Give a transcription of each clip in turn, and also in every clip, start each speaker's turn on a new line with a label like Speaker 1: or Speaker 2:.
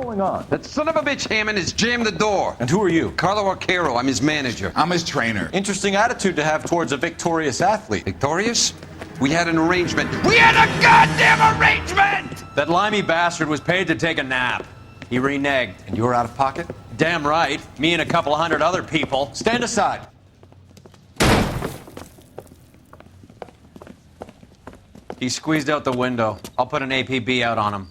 Speaker 1: going on?
Speaker 2: That son of a bitch Hammond has jammed the door.
Speaker 1: And who are you?
Speaker 2: Carlo Arcaro. I'm his manager.
Speaker 3: I'm his trainer.
Speaker 1: Interesting attitude to have towards a victorious athlete.
Speaker 2: Victorious? We had an arrangement. We had a goddamn arrangement!
Speaker 4: That limey bastard was paid to take a nap. He reneged.
Speaker 1: And you're out of pocket?
Speaker 4: Damn right. Me and a couple hundred other people.
Speaker 1: Stand aside.
Speaker 4: He squeezed out the window. I'll put an APB out on him.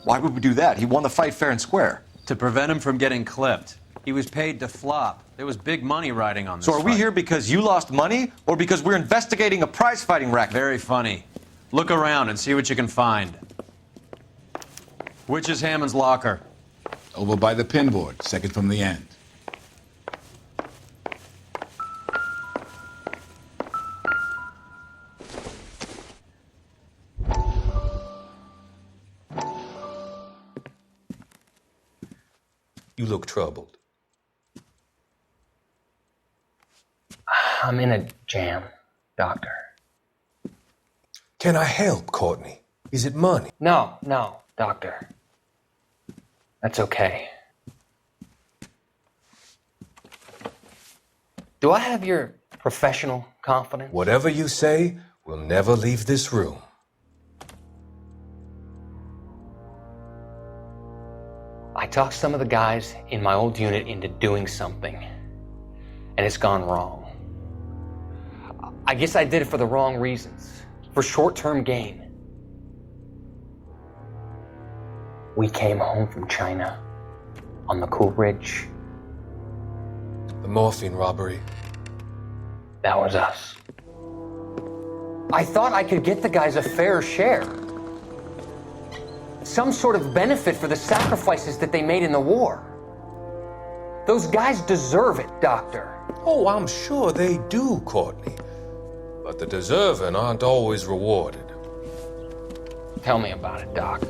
Speaker 1: Why would we do that? He won the fight fair and square.
Speaker 4: To prevent him from getting clipped. He was paid to flop. There was big money riding on this
Speaker 1: So are we
Speaker 4: fight.
Speaker 1: here because you lost money or because we're investigating a prize-fighting racket?
Speaker 4: Very funny. Look around and see what you can find. Which is Hammond's locker?
Speaker 3: Over by the pinboard, second from the end.
Speaker 5: You look troubled.
Speaker 6: I'm in a jam, Doctor.
Speaker 5: Can I help, Courtney? Is it money?
Speaker 6: No, Doctor. That's okay. Do I have your professional confidence?
Speaker 5: Whatever you say, we'll never leave this room.
Speaker 6: I talked some of the guys in my old unit into doing something, and it's gone wrong. I guess I did it for the wrong reasons, for short-term gain. We came home from China on the Cool Ridge.
Speaker 5: The morphine robbery.
Speaker 6: That was us. I thought I could get the guys a fair share. Some sort of benefit for the sacrifices that they made in the war. Those guys deserve it, Doctor.
Speaker 5: Oh, I'm sure they do, Courtney. But the deserving aren't always rewarded.
Speaker 6: Tell me about it, Doc.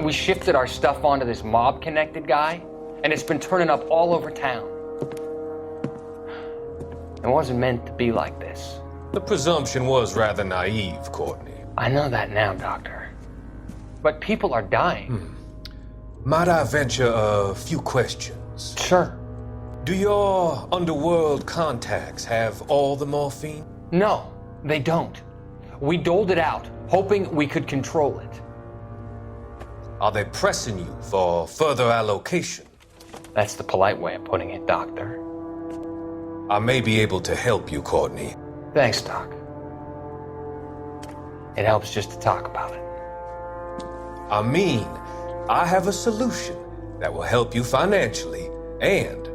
Speaker 6: We shifted our stuff onto this mob-connected guy, and it's been turning up all over town. It wasn't meant to be like this.
Speaker 5: The presumption was rather naive, Courtney.
Speaker 6: I know that now, Doctor. But people are dying.
Speaker 5: Might I venture a few questions?
Speaker 6: Sure.
Speaker 5: Do your underworld contacts have all the morphine?
Speaker 6: No, they don't. We doled it out, hoping we could control it.
Speaker 5: Are they pressing you for further allocation?
Speaker 6: That's the polite way of putting it, Doctor.
Speaker 5: I may be able to help you, Courtney.
Speaker 6: Thanks, Doc. It helps just to talk about it.
Speaker 5: I mean, I have a solution that will help you financially and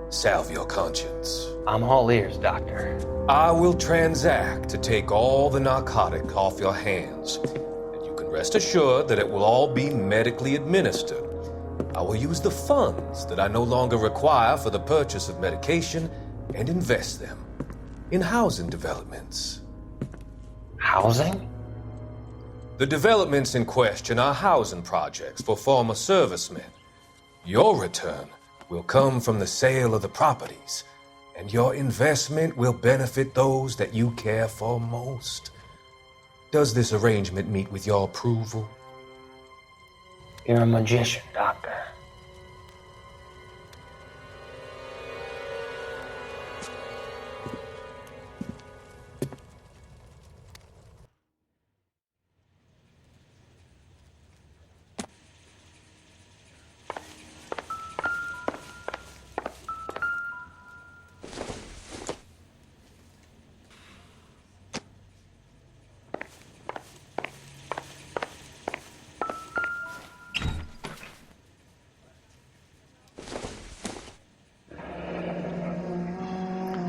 Speaker 5: salve your conscience.
Speaker 6: I'm all ears, Doctor.
Speaker 5: I will transact to take all the narcotic off your hands, and you can rest assured that it will all be medically administered. I will use the funds that I no longer require for the purchase of medication and invest them in housing developments.
Speaker 6: Housing?
Speaker 5: The developments in question are housing projects for former servicemen. Your return will come from the sale of the properties, and your investment will benefit those that you care for most. Does this arrangement meet with your approval?
Speaker 6: You're a magician, Doctor.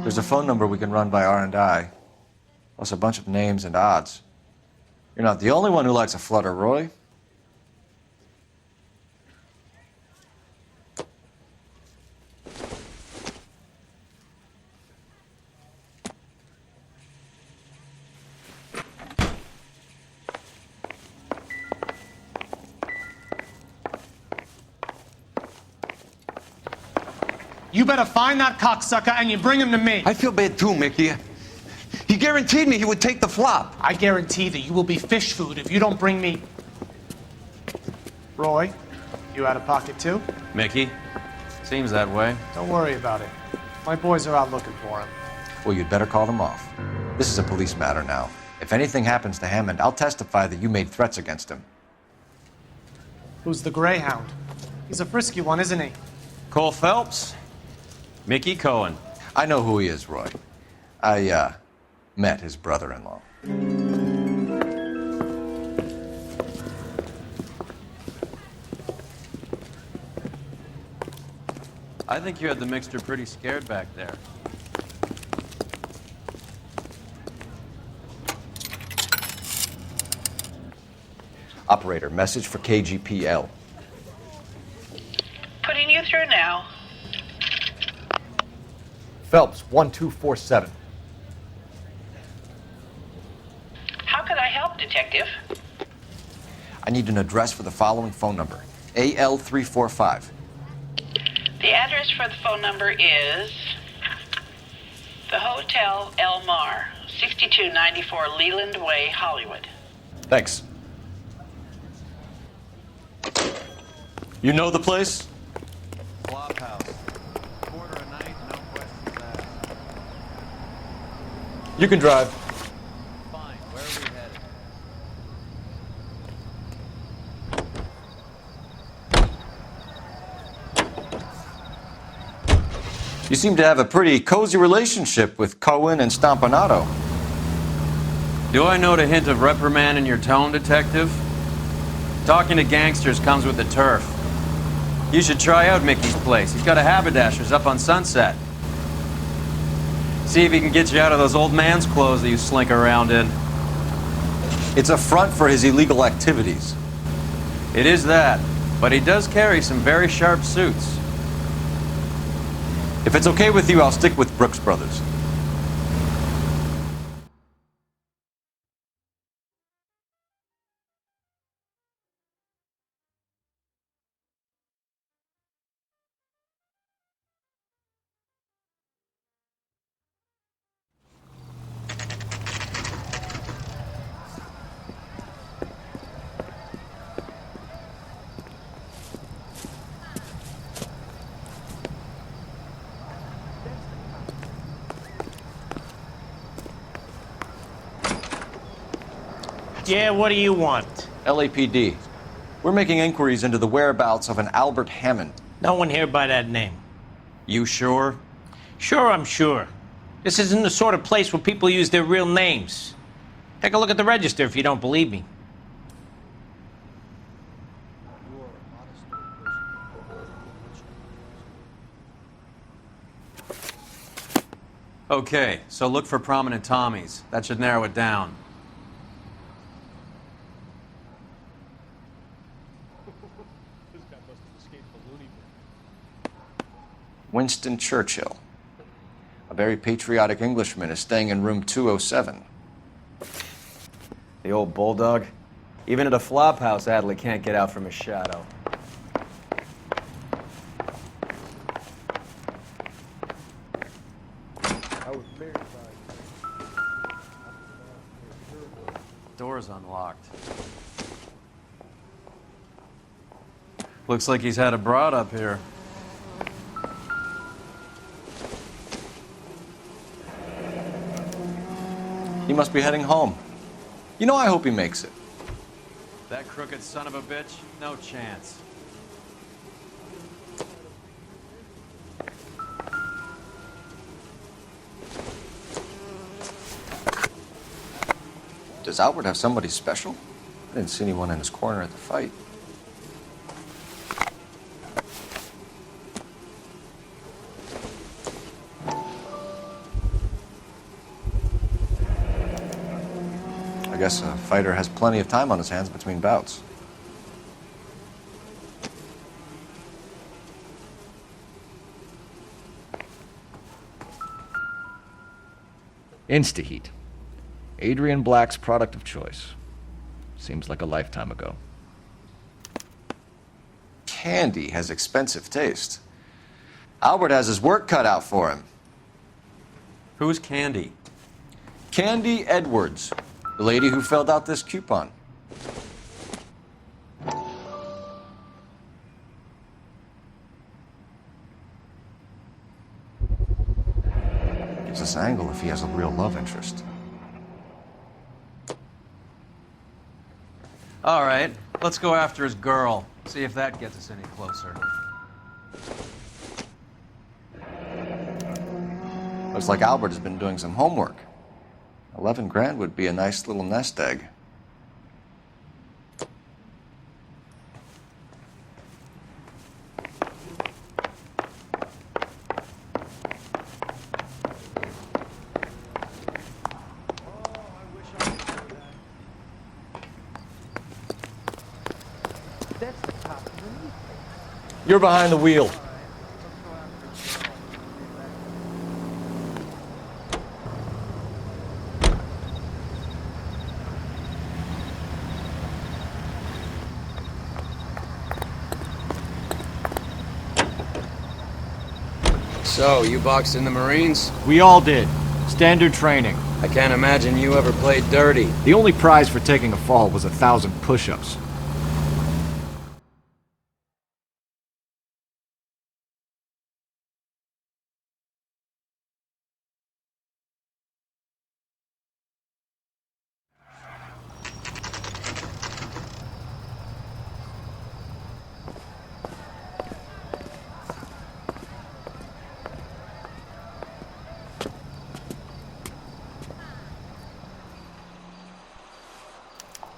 Speaker 1: There's a phone number we can run by R&I, plus a bunch of names and odds. You're not the only one who likes a flutter, Roy.
Speaker 7: You better find that cocksucker and you bring him to me.
Speaker 2: I feel bad too, Mickey. He guaranteed me he would take the flop.
Speaker 7: I guarantee that you will be fish food if you don't bring me... Roy, you out of pocket too?
Speaker 4: Mickey? Seems that way.
Speaker 7: Don't worry about it. My boys are out looking for him.
Speaker 1: Well, you'd better call them off. This is a police matter now. If anything happens to Hammond, I'll testify that you made threats against him.
Speaker 7: Who's the Greyhound? He's a frisky one, isn't he?
Speaker 4: Cole Phelps? Mickey Cohen.
Speaker 1: I know who he is, Roy. I, met his brother-in-law.
Speaker 4: I think you had the mixture pretty scared back there.
Speaker 1: Operator, message for KGPL.
Speaker 8: Putting you through now.
Speaker 1: Phelps, 1247.
Speaker 8: How could I help, Detective?
Speaker 1: I need an address for the following phone number. AL345.
Speaker 8: The address for the phone number is the Hotel El Mar, 6294 Leland Way, Hollywood.
Speaker 1: Thanks. You know the place?
Speaker 4: Flophouse. Quarter a night, no questions asked.
Speaker 1: You can drive.
Speaker 4: Fine, where are we headed?
Speaker 1: You seem to have a pretty cozy relationship with Cohen and Stompanato.
Speaker 4: Do I note a hint of reprimand in your tone, Detective? Talking to gangsters comes with the turf. You should try out Mickey's place. He's got a haberdasher's up on Sunset. See if he can get you out of those old man's clothes that you slink around in.
Speaker 1: It's a front for his illegal activities.
Speaker 4: It is that, but he does carry some very sharp suits.
Speaker 1: If it's okay with you, I'll stick with Brooks Brothers.
Speaker 9: Yeah, what do you want?
Speaker 1: LAPD. We're making inquiries into the whereabouts of an Albert Hammond.
Speaker 9: No one here by that name.
Speaker 4: You sure?
Speaker 9: Sure, I'm sure. This isn't the sort of place where people use their real names. Take a look at the register if you don't believe me.
Speaker 4: Okay, so look for prominent Tommies. That should narrow it down.
Speaker 1: Winston Churchill. A very patriotic Englishman is staying in room 207.
Speaker 10: The old bulldog. Even at a flop house, Adley can't get out from his shadow.
Speaker 4: Door's unlocked. Looks like he's had a broad up here.
Speaker 1: He must be heading home. You know, I hope he makes it.
Speaker 4: That crooked son of a bitch? No chance.
Speaker 1: Does Albert have somebody special? I didn't see anyone in his corner at the fight. I guess a fighter has plenty of time on his hands between bouts.
Speaker 11: Instaheat. Adrian Black's product of choice. Seems like a lifetime ago.
Speaker 1: Candy has expensive taste. Albert has his work cut out for him.
Speaker 4: Who's Candy?
Speaker 1: Candy Edwards, the lady who filled out this coupon. this angle if he has a real love interest.
Speaker 4: All right, let's go after his girl. See if that gets us any closer.
Speaker 1: Looks like Albert has been doing some homework. 11 grand would be a nice little nest egg. You're behind the wheel.
Speaker 10: So, you boxed in the Marines?
Speaker 11: We all did. Standard training.
Speaker 10: I can't imagine you ever played dirty.
Speaker 11: The only prize for taking a fall was 1,000 push-ups.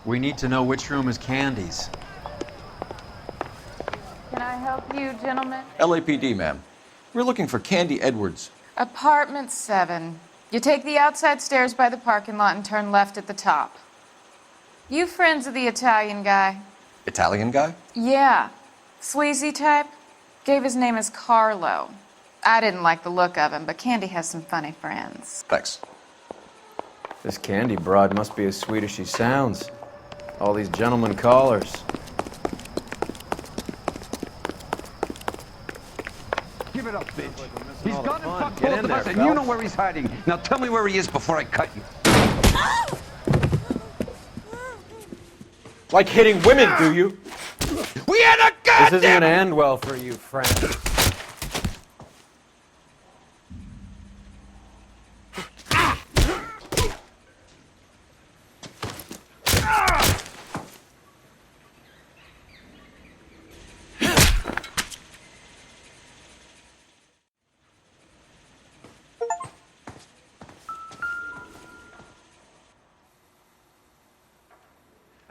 Speaker 4: We need to know which room is Candy's.
Speaker 12: Can I help you, gentlemen?
Speaker 1: LAPD, ma'am. We're looking for Candy Edwards.
Speaker 12: Apartment 7. You take the outside stairs by the parking lot and turn left at the top. You friends of the Italian guy?
Speaker 1: Italian guy?
Speaker 12: Yeah. Sleazy type? Gave his name as Carlo. I didn't like the look of him, but Candy has some funny friends.
Speaker 1: Thanks.
Speaker 10: This Candy broad must be as sweet as she sounds. All these gentlemen callers.
Speaker 2: Give it up, bitch. He's gone and fucked
Speaker 10: Get
Speaker 2: both
Speaker 10: in
Speaker 2: of
Speaker 10: there,
Speaker 2: us, and
Speaker 10: Phelps.
Speaker 2: you know where he's hiding. Now tell me where he is before I cut you.
Speaker 11: Like hitting women, do you?
Speaker 2: We had a goddamn...
Speaker 10: This isn't gonna end well for you, friend.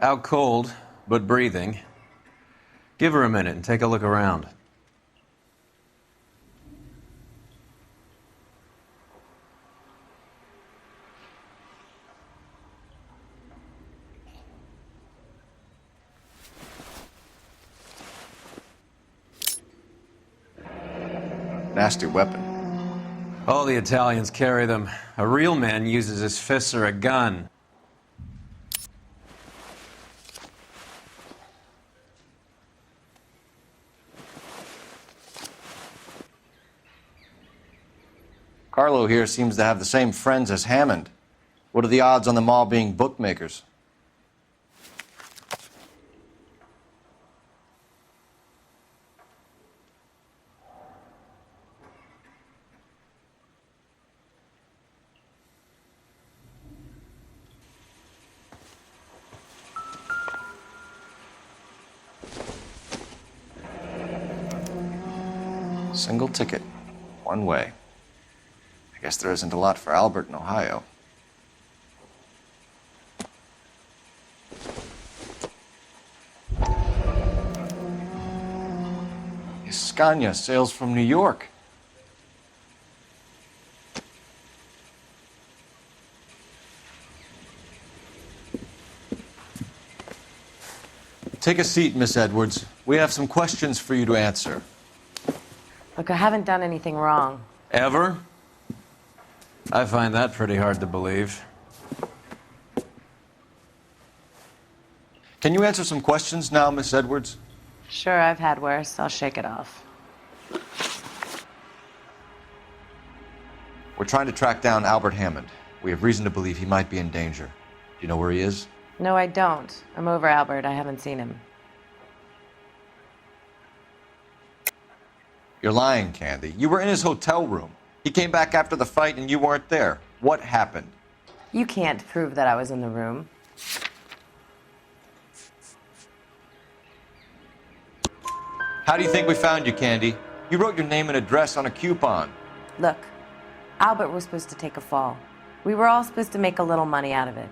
Speaker 4: Out cold, but breathing. Give her a minute and take a look around.
Speaker 1: Nasty weapon.
Speaker 4: All the Italians carry them. A real man uses his fists or a gun.
Speaker 1: Carlo here seems to have the same friends as Hammond. What are the odds on them all being bookmakers? Single ticket, one way. I guess there isn't a lot for Albert in Ohio. Scania sails from New York. Take a seat, Miss Edwards. We have some questions for you to answer.
Speaker 13: Look, I haven't done anything wrong.
Speaker 4: Ever? I find that pretty hard to believe.
Speaker 1: Can you answer some questions now, Miss Edwards?
Speaker 13: Sure, I've had worse. I'll shake it off.
Speaker 1: We're trying to track down Albert Hammond. We have reason to believe he might be in danger. Do you know where he is?
Speaker 13: No, I don't. I'm over Albert. I haven't seen him.
Speaker 1: You're lying, Candy. You were in his hotel room. He came back after the fight and you weren't there. What happened?
Speaker 13: You can't prove that I was in the room.
Speaker 1: How do you think we found you, Candy? You wrote your name and address on a coupon.
Speaker 13: Look, Albert was supposed to take a fall. We were all supposed to make a little money out of it.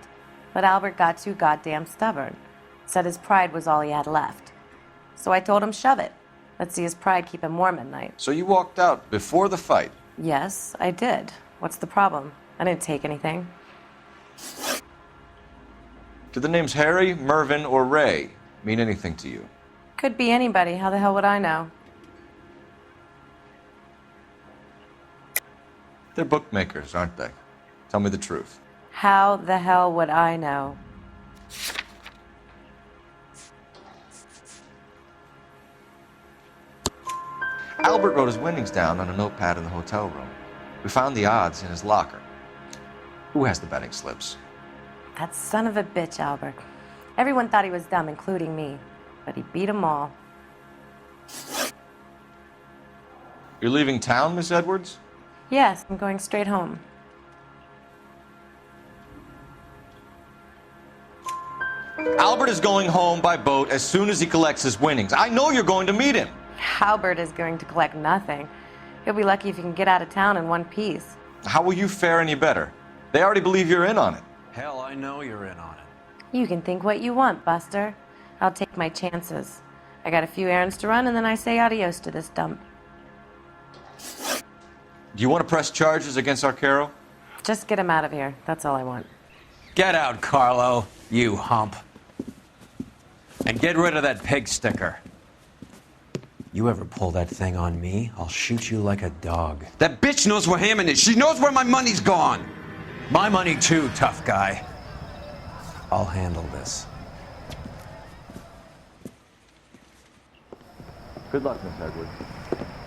Speaker 13: But Albert got too goddamn stubborn. Said his pride was all he had left. So I told him, shove it. Let's see his pride keep him warm at night.
Speaker 1: So you walked out before the fight?
Speaker 13: Yes, I did. What's the problem? I didn't take anything.
Speaker 1: Do the names Harry, Mervyn, or Ray mean anything to you?
Speaker 13: Could be anybody. How the hell would I know?
Speaker 1: They're bookmakers, aren't they? Tell me the truth.
Speaker 13: How the hell would I know?
Speaker 1: Albert wrote his winnings down on a notepad in the hotel room. We found the odds in his locker. Who has the betting slips?
Speaker 13: That son of a bitch, Albert. Everyone thought he was dumb, including me. But he beat them all.
Speaker 1: You're leaving town, Miss Edwards?
Speaker 13: Yes, I'm going straight home.
Speaker 1: Albert is going home by boat as soon as he collects his winnings. I know you're going to meet him.
Speaker 13: Albert is going to collect nothing. He'll be lucky if he can get out of town in one piece.
Speaker 1: How will you fare any better? They already believe you're in on it.
Speaker 4: Hell, I know you're in on it.
Speaker 13: You can think what you want, Buster. I'll take my chances. I got a few errands to run, and then I say adios to this dump.
Speaker 1: Do you want to press charges against Arcaro?
Speaker 13: Just get him out of here. That's all I want.
Speaker 4: Get out, Carlo, you hump. And get rid of that pig sticker. You ever pull that thing on me, I'll shoot you like a dog.
Speaker 2: That bitch knows where Hammond is. She knows where my money's gone.
Speaker 4: My money too, tough guy. I'll handle this.
Speaker 1: Good luck, Miss Edwards.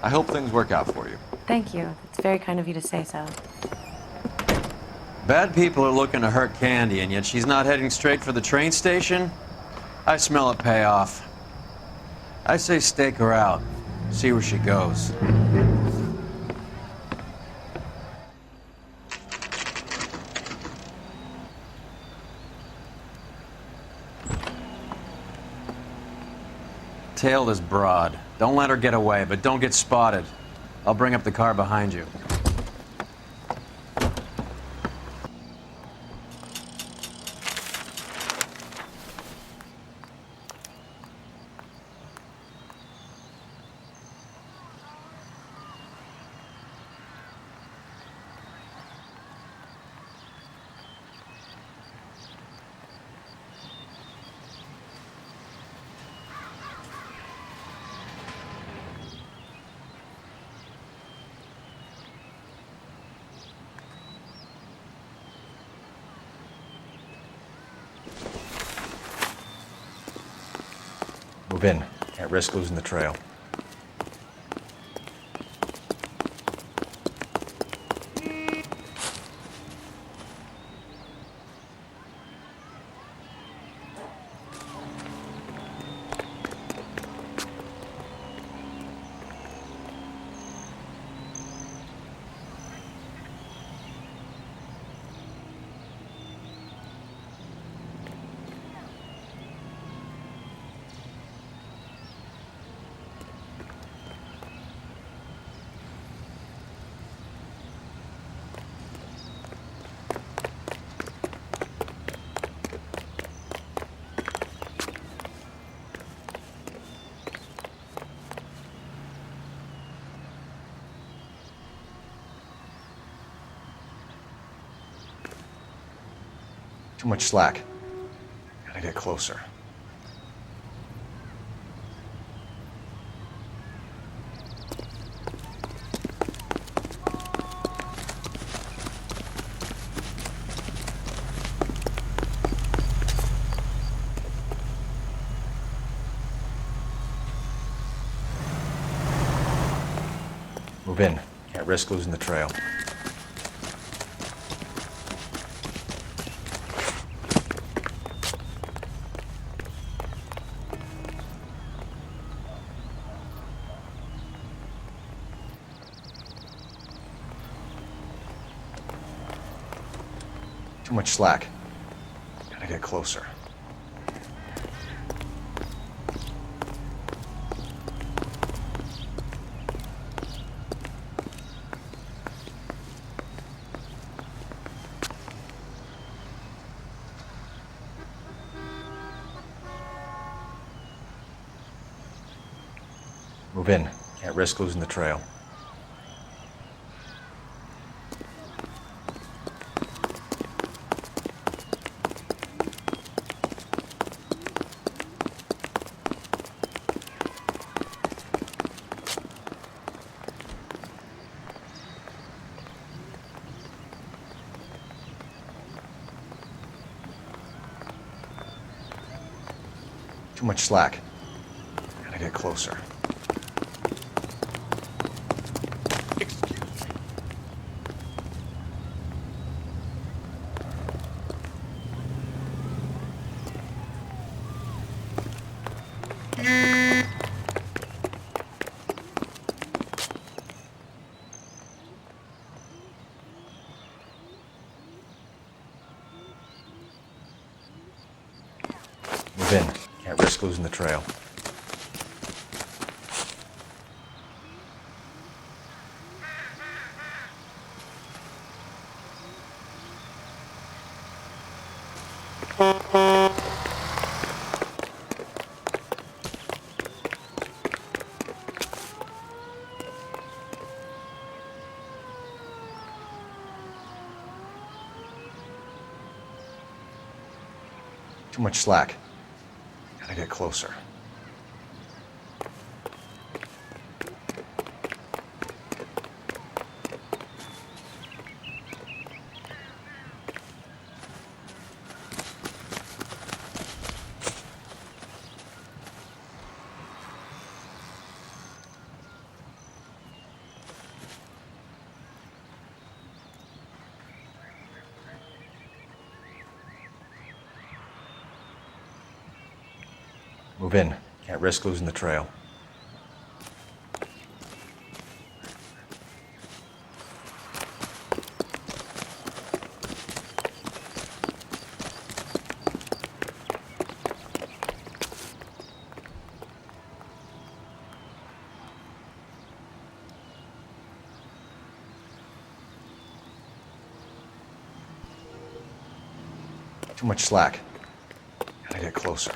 Speaker 1: I hope things work out for you.
Speaker 13: Thank you. It's very kind of you to say so.
Speaker 4: Bad people are looking to hurt Candy, and yet she's not heading straight for the train station? I smell a payoff. I say stake her out. See where she goes. Tail this broad. Don't let her get away, but don't get spotted. I'll bring up the car behind you.
Speaker 1: Move in. Can't risk losing the trail. Too much slack. Gotta get closer. Move in. Can't risk losing the trail. Too much slack. Gotta get closer. Move in. Can't risk losing the trail. Too much slack. Gotta get closer. Move in. Can't risk losing the trail. Too much slack. Gotta get closer. Move in. Can't risk losing the trail. Too much slack. Gotta get closer.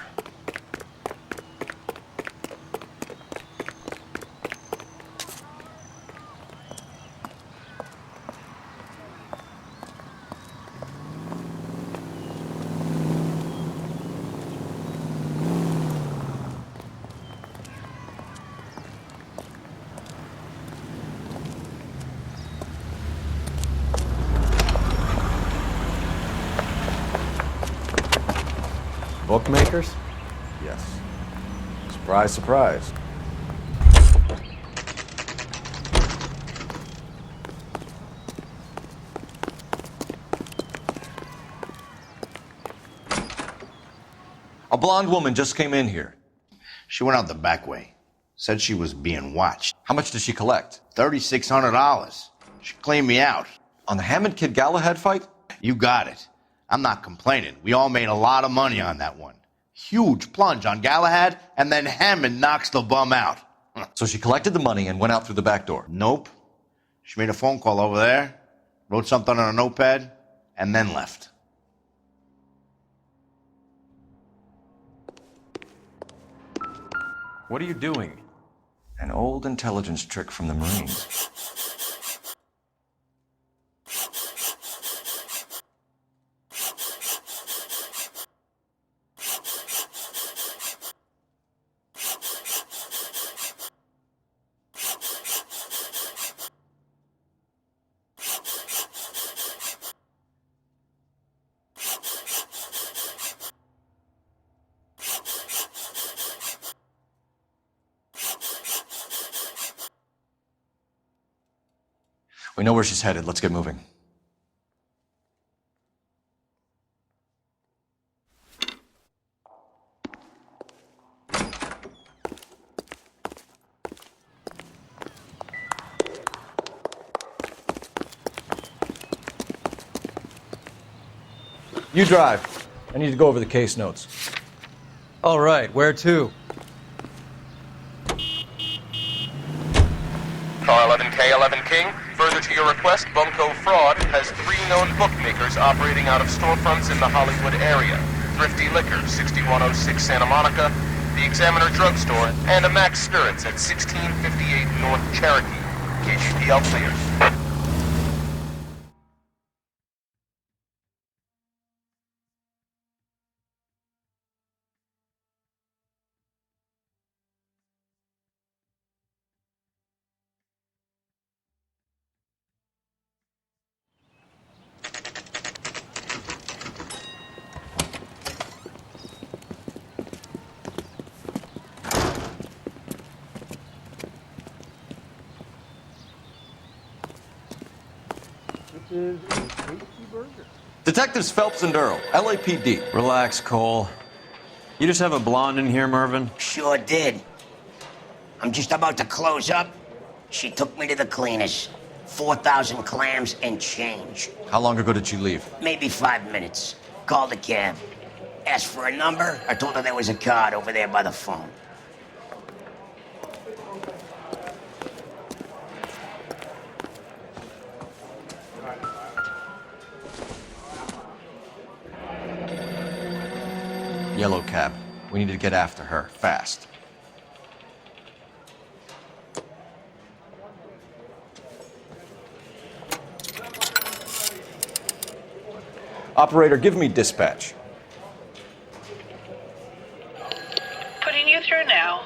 Speaker 10: Bookmakers?
Speaker 1: Yes. Surprise, surprise. A blonde woman just came in here.
Speaker 14: She went out the back way. Said she was being watched.
Speaker 1: How much did she collect?
Speaker 14: $3,600. She cleaned me out.
Speaker 1: On the Hammond Kid Galahad fight?
Speaker 14: You got it. I'm not complaining. We all made a lot of money on that one. Huge plunge on Galahad, and then Hammond knocks the bum out.
Speaker 1: So she collected the money and went out through the back door?
Speaker 14: Nope. She made a phone call over there, wrote something on a notepad, and then left.
Speaker 1: What are you doing? An old intelligence trick from the Marines. We know where she's headed. Let's get moving. You drive. I need to go over the case notes.
Speaker 4: All right, where to?
Speaker 15: Car 11K, 11 King. Further to your request, Bunko Fraud has 3 known bookmakers operating out of storefronts in the Hollywood area. Thrifty Liquor, 6106 Santa Monica, the Examiner Drugstore, and a Max Spirits at 1658 North Cherokee. KGPL clear.
Speaker 1: Detectives Phelps and Earl, LAPD.
Speaker 4: Relax, Cole. You just have a blonde in here, Mervyn?
Speaker 16: Sure did. I'm just about to close up. She took me to the cleaners. 4,000 clams and change.
Speaker 1: How long ago did she leave?
Speaker 16: Maybe 5 minutes. Called a cab. Asked for a number. I told her there was a card over there by the phone.
Speaker 1: Yellow cab. We need to get after her, fast. Operator, give me dispatch.
Speaker 8: Putting you through now.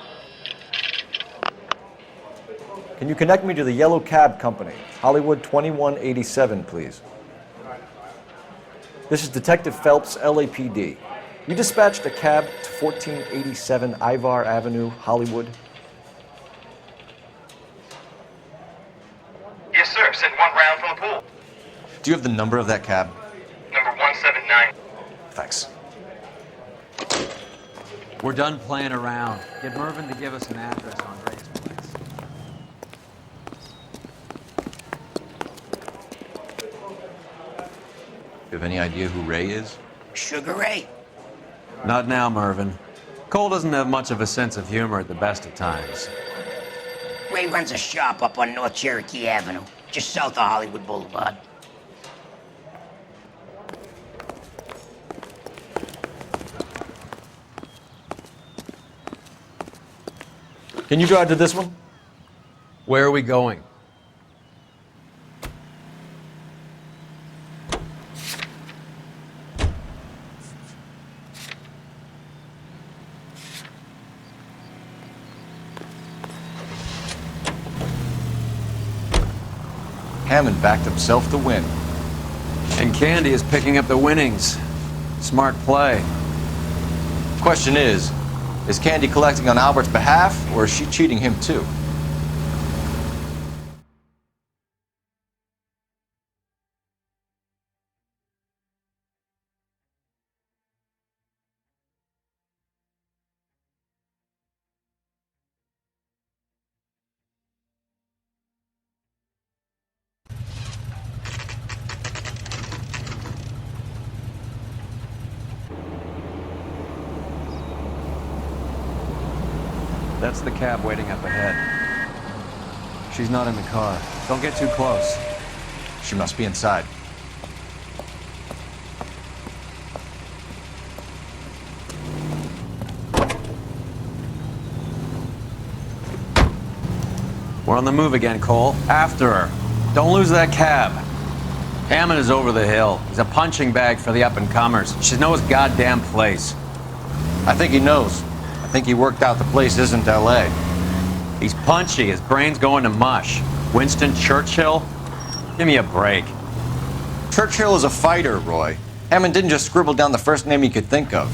Speaker 1: Can you connect me to the Yellow Cab Company? Hollywood 2187, please. This is Detective Phelps, LAPD. You dispatched a cab to 1487 Ivar Avenue, Hollywood.
Speaker 15: Yes, sir. Send 1 round from the pool.
Speaker 1: Do you have the number of that cab?
Speaker 15: Number 179.
Speaker 1: Thanks.
Speaker 4: We're done playing around. Get Mervyn to give us an address on Ray's place.
Speaker 1: You have any idea who Ray is?
Speaker 16: Sugar Ray?
Speaker 4: Not now, Mervyn. Cole doesn't have much of a sense of humor at the best of times.
Speaker 16: Ray runs a shop up on North Cherokee Avenue, just south of Hollywood Boulevard.
Speaker 1: Can you drive to this one?
Speaker 4: Where are we going?
Speaker 1: Hammond backed himself to win.
Speaker 4: And Candy is picking up the winnings. Smart play.
Speaker 1: Question is Candy collecting on Albert's behalf, or is she cheating him too?
Speaker 4: That's the cab waiting up ahead. She's not in the car. Don't get too close.
Speaker 1: She must be inside.
Speaker 4: We're on the move again, Cole. After her. Don't lose that cab. Hammond is over the hill. He's a punching bag for the up-and-comers. She knows his goddamn place.
Speaker 1: I think he knows. I think he worked out the place isn't L.A.
Speaker 4: He's punchy. His brain's going to mush. Winston Churchill? Give me a break.
Speaker 1: Churchill is a fighter, Roy. Hammond didn't just scribble down the first name he could think of.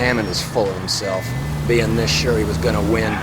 Speaker 17: Hammond is full of himself, being this sure he was gonna win.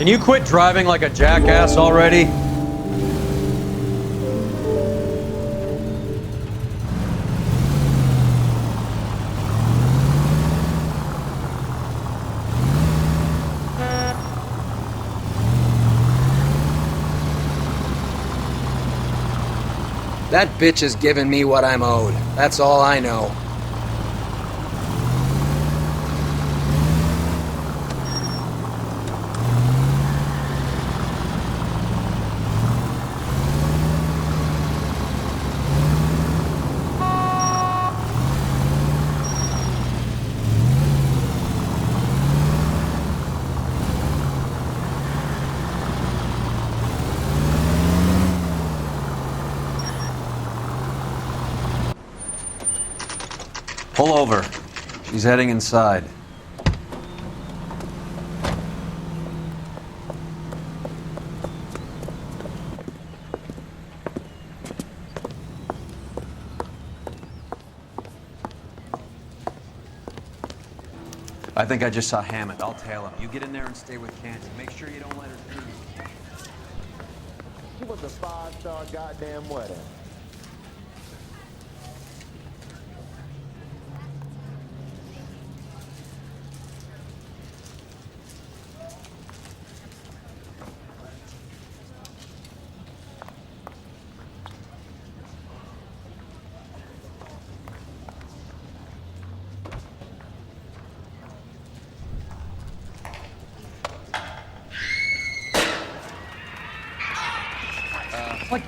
Speaker 4: Can you quit driving like a jackass already?
Speaker 10: That bitch is giving me what I'm owed. That's all I know.
Speaker 4: Pull over. She's heading inside. I think I just saw Hammond. I'll tail him. You get in there and stay with Candy. Make sure you don't let her see you.
Speaker 17: She was a 5-star goddamn wedding.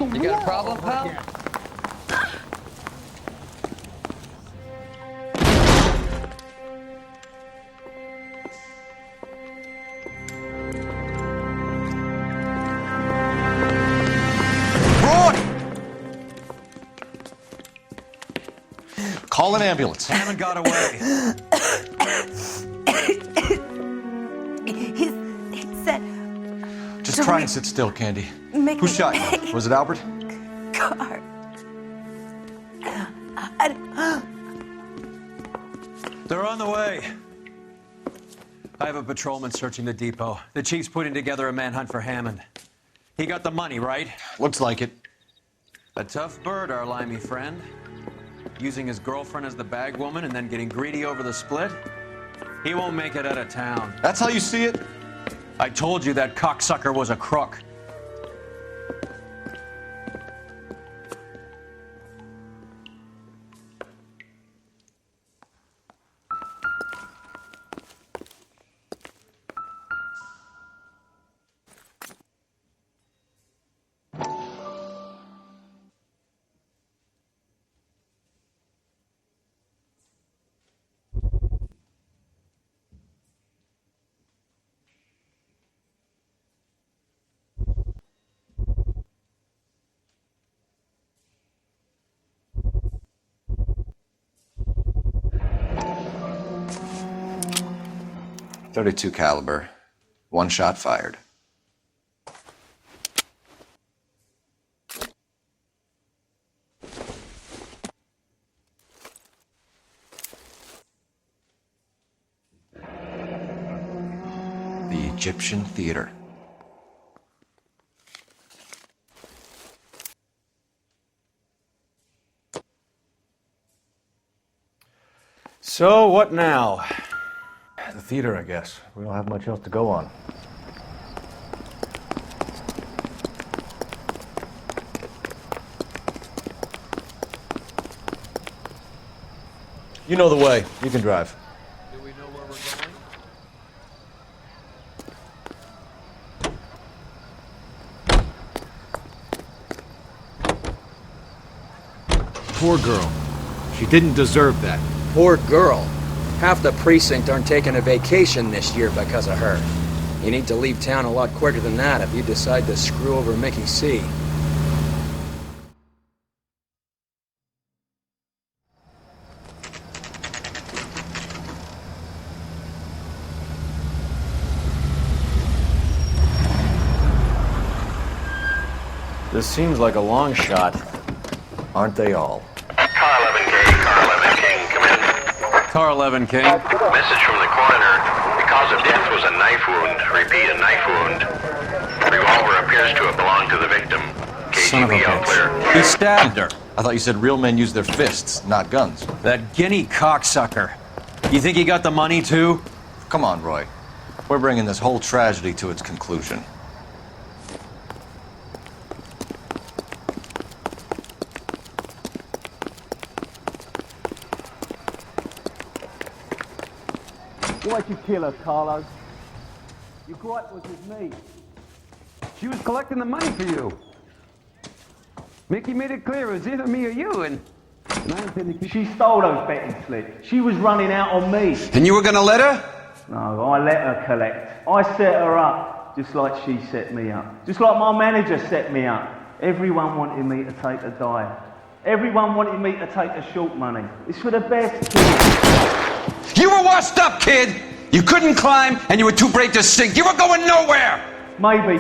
Speaker 4: You got a problem, pal?
Speaker 1: Call an ambulance.
Speaker 4: Hammond got away.
Speaker 13: He said...
Speaker 1: Just try and sit still, Candy.
Speaker 13: Make
Speaker 1: Who
Speaker 13: me
Speaker 1: shot you? Was it Albert?
Speaker 13: car.
Speaker 4: They're on the way. I have a patrolman searching the depot. The chief's putting together a manhunt for Hammond. He got the money, right?
Speaker 1: Looks like it.
Speaker 4: A tough bird, our limey friend. Using his girlfriend as the bag woman and then getting greedy over the split. He won't make it out of town.
Speaker 1: That's how you see it?
Speaker 4: I told you that cocksucker was a crook.
Speaker 1: .32 caliber. One shot fired. The Egyptian Theater.
Speaker 11: So, what now? The theater, I guess. We don't have much else to go on. You know the way. You can drive.
Speaker 4: Do we know where we're going?
Speaker 18: Poor girl. She didn't deserve that.
Speaker 10: Poor girl. Half the precinct aren't taking a vacation this year because of her. You need to leave town a lot quicker than that if you decide to screw over Mickey C.
Speaker 11: This seems like a long shot. Aren't they all?
Speaker 15: Car 11K, Car 11 King, come in.
Speaker 4: Car 11, King.
Speaker 15: Message from the coroner. The cause of death was a knife wound. Repeat, a knife wound. Revolver appears to have belonged to the victim.
Speaker 4: Son of a
Speaker 15: KGB all clear.
Speaker 4: bitch. He stabbed her.
Speaker 1: I thought you said real men use their fists, not guns.
Speaker 4: That guinea cocksucker. You think he got the money, too?
Speaker 1: Come on, Roy. We're bringing this whole tragedy to its conclusion.
Speaker 19: Why'd you kill her, Carlo? Your gripe was with me.
Speaker 2: She was collecting the money for you. Mickey made it clear it was either me or you, and I intended to...
Speaker 19: She stole those betting slips. She was running out on me.
Speaker 2: And you were gonna let her?
Speaker 19: No, I let her collect. I set her up, just like she set me up. Just like my manager set me up. Everyone wanted me to take a dive. Everyone wanted me to take the short money. It's for the best, kid.
Speaker 2: You were washed up, kid! You couldn't climb, and you were too brave to sink. You were going nowhere!
Speaker 19: Maybe,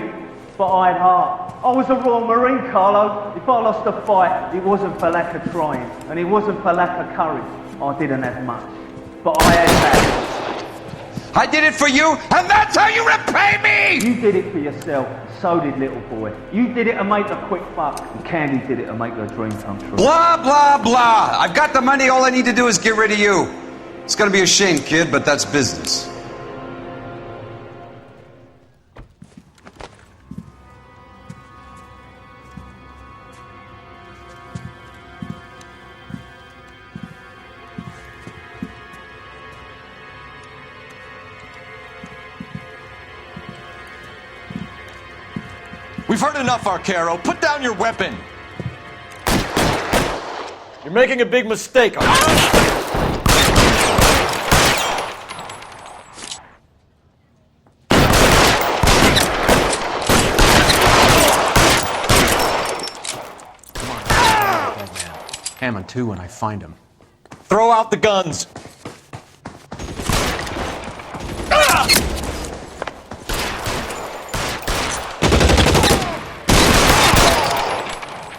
Speaker 19: but I had heart. I was a Royal Marine, Carlo. If I lost a fight, it wasn't for lack of trying, and it wasn't for lack of courage. I didn't have much, but I had that.
Speaker 2: I did it for you, and that's how you repay me!
Speaker 19: You did it for yourself, so did little boy. You did it to make a quick buck, and Candy did it to make her dream come true.
Speaker 2: Blah, blah, blah. I've got the money, all I need to do is get rid of you. It's gonna be a shame, kid, but that's business.
Speaker 1: We've heard enough, Arcaro. Put down your weapon.
Speaker 11: You're making a big mistake.
Speaker 4: Hammond 2 when I find him.
Speaker 1: Throw out the guns.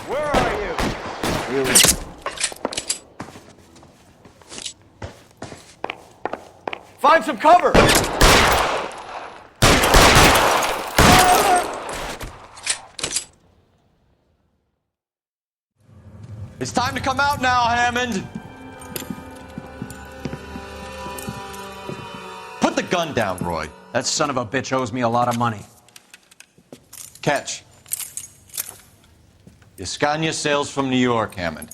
Speaker 11: Where are you?
Speaker 1: Really?
Speaker 11: Find some cover!
Speaker 1: It's time to come out now, Hammond. Put the gun down, Roy.
Speaker 4: That son of a bitch owes me a lot of money.
Speaker 1: Catch. Escania sails from New York, Hammond.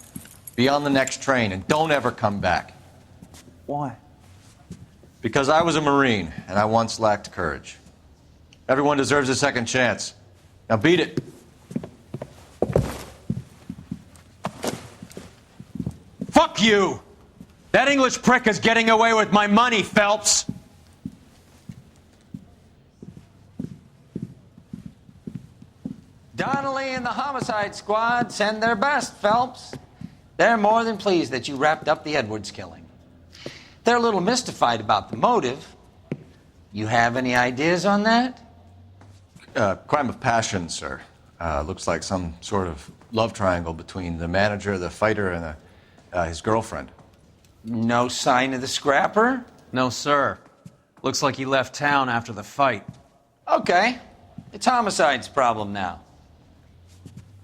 Speaker 1: Be on the next train and don't ever come back.
Speaker 19: Why?
Speaker 1: Because I was a Marine and I once lacked courage. Everyone deserves a second chance. Now beat it.
Speaker 4: Fuck you! That English prick is getting away with my money, Phelps!
Speaker 9: Donnelly and the homicide squad send their best, Phelps. They're more than pleased that you wrapped up the Edwards killing. They're a little mystified about the motive. You have any ideas on that?
Speaker 1: Crime of passion, sir. Looks like some sort of love triangle between the manager, the fighter, and his girlfriend.
Speaker 9: No sign of the scrapper?
Speaker 4: No, sir. Looks like he left town after the fight.
Speaker 9: Okay. It's homicide's problem now.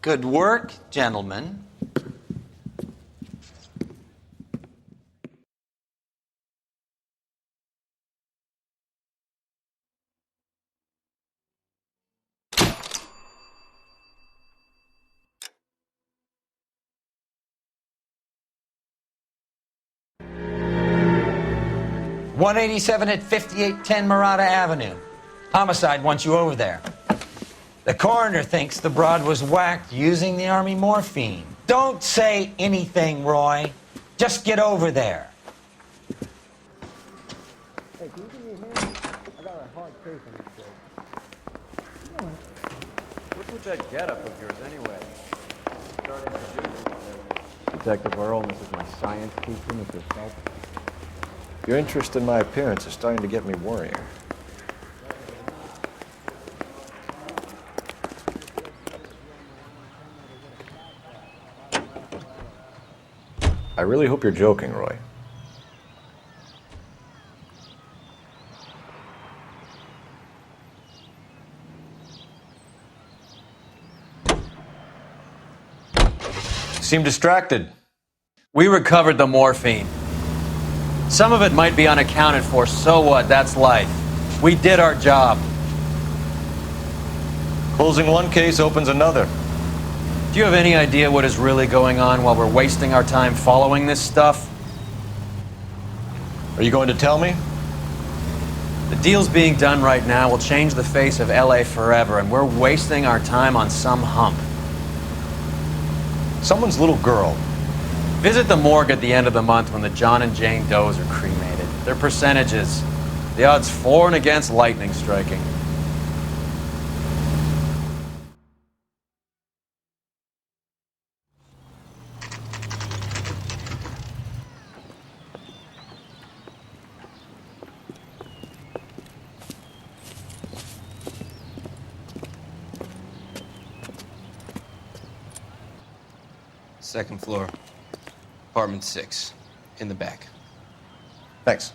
Speaker 9: Good work, gentlemen. .187 at 5810 Murata Avenue. Homicide wants you over there. The coroner thinks the broad was whacked using the army morphine. Don't say anything, Roy. Just get over there.
Speaker 19: Hey, can you give me a hand? I got a hard case on this day.
Speaker 11: What's with that getup of yours anyway? Starting to do Detective Earl, this is my science teacher, Mr. Phelps.
Speaker 1: Your interest in my appearance is starting to get me worrying. I really hope you're joking, Roy. seem distracted.
Speaker 4: We recovered the morphine. Some of it might be unaccounted for, so what? That's life. We did our job.
Speaker 1: Closing one case opens another.
Speaker 4: Do you have any idea what is really going on while we're wasting our time following this stuff?
Speaker 1: Are you going to tell me?
Speaker 4: The deals being done right now will change the face of LA forever, and we're wasting our time on some hump.
Speaker 1: Someone's little girl.
Speaker 4: Visit the morgue at the end of the month when the John and Jane Does are cremated. Their percentages. The odds for and against lightning striking.
Speaker 20: Second floor, apartment 6, in the back.
Speaker 1: Thanks.